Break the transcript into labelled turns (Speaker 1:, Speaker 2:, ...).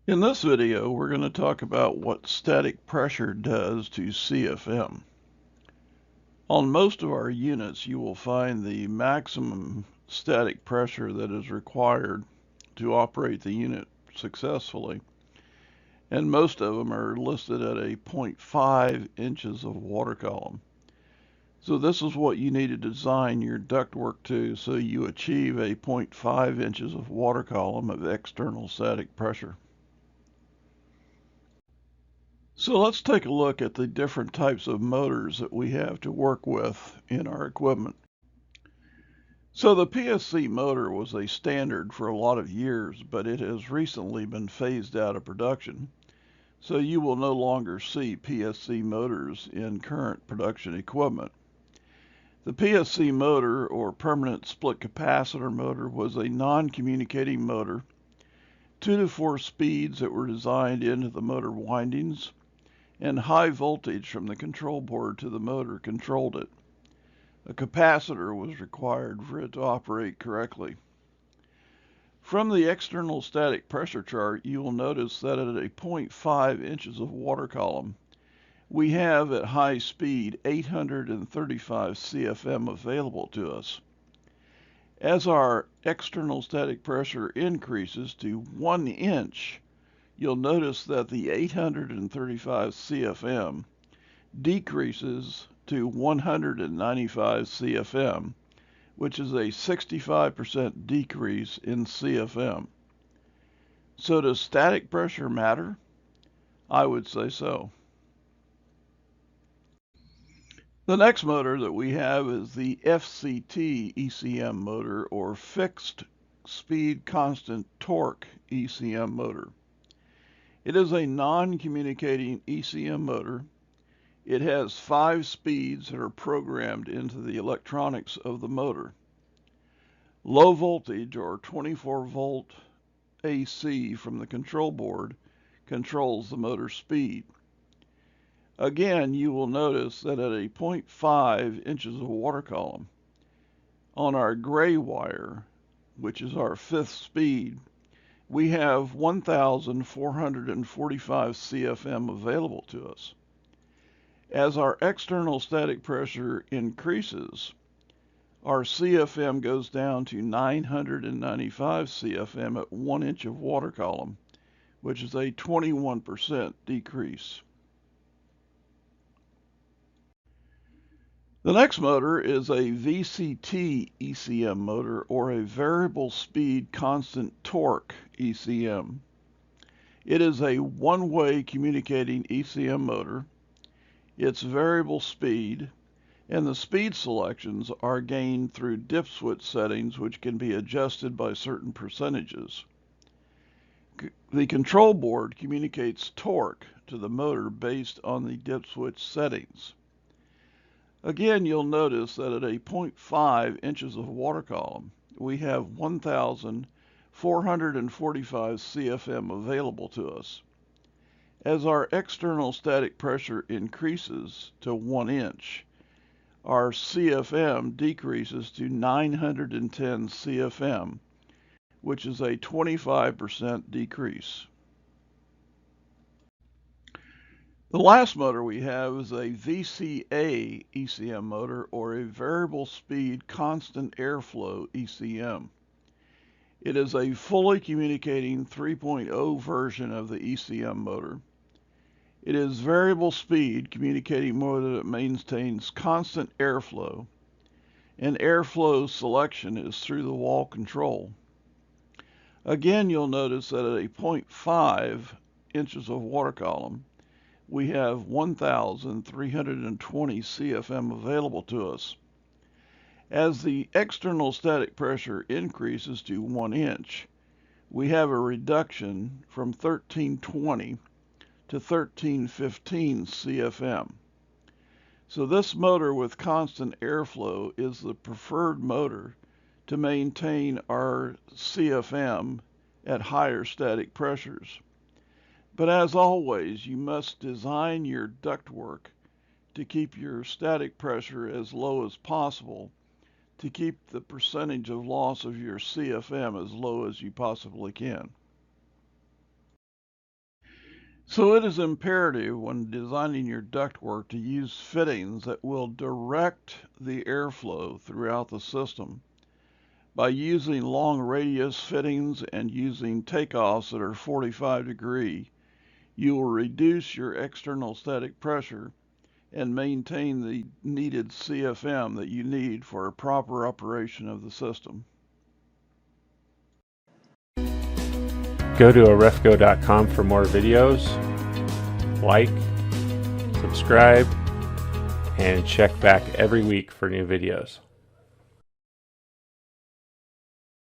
Speaker 1: In this video, we're going to talk about what static pressure does to CFM. On most of our units, you will find the maximum static pressure that is required to operate the unit successfully, and most of them are listed at a 0.5 inches of water column. So this is what you need to design your ductwork to so you achieve a 0.5 inches of water column of external static pressure. So let's take a look at the different types of motors that we have to work with in our equipment. So the PSC motor was a standard for a lot of years, but it has recently been phased out of production. So you will no longer see PSC motors in current production equipment. The PSC motor, or permanent split capacitor motor, was a non-communicating motor, 2 to 4 speeds that were designed into the motor windings, and high voltage from the control board to the motor controlled it. A capacitor was required for it to operate correctly. From the external static pressure chart, you will notice that at a 0.5 inches of water column, we have at high speed 835 CFM available to us. As our external static pressure increases to 1 inch, you'll notice that the 835 CFM decreases to 195 CFM, which is a 65% decrease in CFM. So does static pressure matter? I would say so. The next motor that we have is the FCT ECM motor, or fixed speed constant torque ECM motor. It is a non-communicating ECM motor. It has 5 speeds that are programmed into the electronics of the motor. Low voltage, or 24 volt AC from the control board, controls the motor speed. Again, you will notice that at a 0.5 inches of water column, on our gray wire, which is our 5th speed, we have 1,445 CFM available to us. As our external static pressure increases, our CFM goes down to 995 CFM at 1 inch of water column, which is a 21% decrease. The next motor is a VCT ECM motor, or a variable speed constant torque ECM. It is a one-way communicating ECM motor. It's variable speed, and the speed selections are gained through dip switch settings, which can be adjusted by certain percentages. The control board communicates torque to the motor based on the dip switch settings. Again, you'll notice that at a 0.5 inches of water column, we have 1,445 CFM available to us. As our external static pressure increases to 1 inch, our CFM decreases to 910 CFM, which is a 25% decrease. The last motor we have is a VCA ECM motor, or a variable speed constant airflow ECM. It is a fully communicating 3.0 version of the ECM motor. It is variable speed communicating motor that maintains constant airflow, and airflow selection is through the wall control. Again, you'll notice that at a 0.5 inches of water column, we have 1,320 CFM available to us. As the external static pressure increases to 1 inch, we have a reduction from 1,320 to 1,315 CFM. So this motor with constant airflow is the preferred motor to maintain our CFM at higher static pressures. But as always, you must design your ductwork to keep your static pressure as low as possible, to keep the percentage of loss of your CFM as low as you possibly can. So it is imperative when designing your ductwork to use fittings that will direct the airflow throughout the system. By using long radius fittings and using takeoffs that are 45 degree, you will reduce your external static pressure and maintain the needed CFM that you need for a proper operation of the system.
Speaker 2: Go to arefco.com for more videos, like, subscribe, and check back every week for new videos.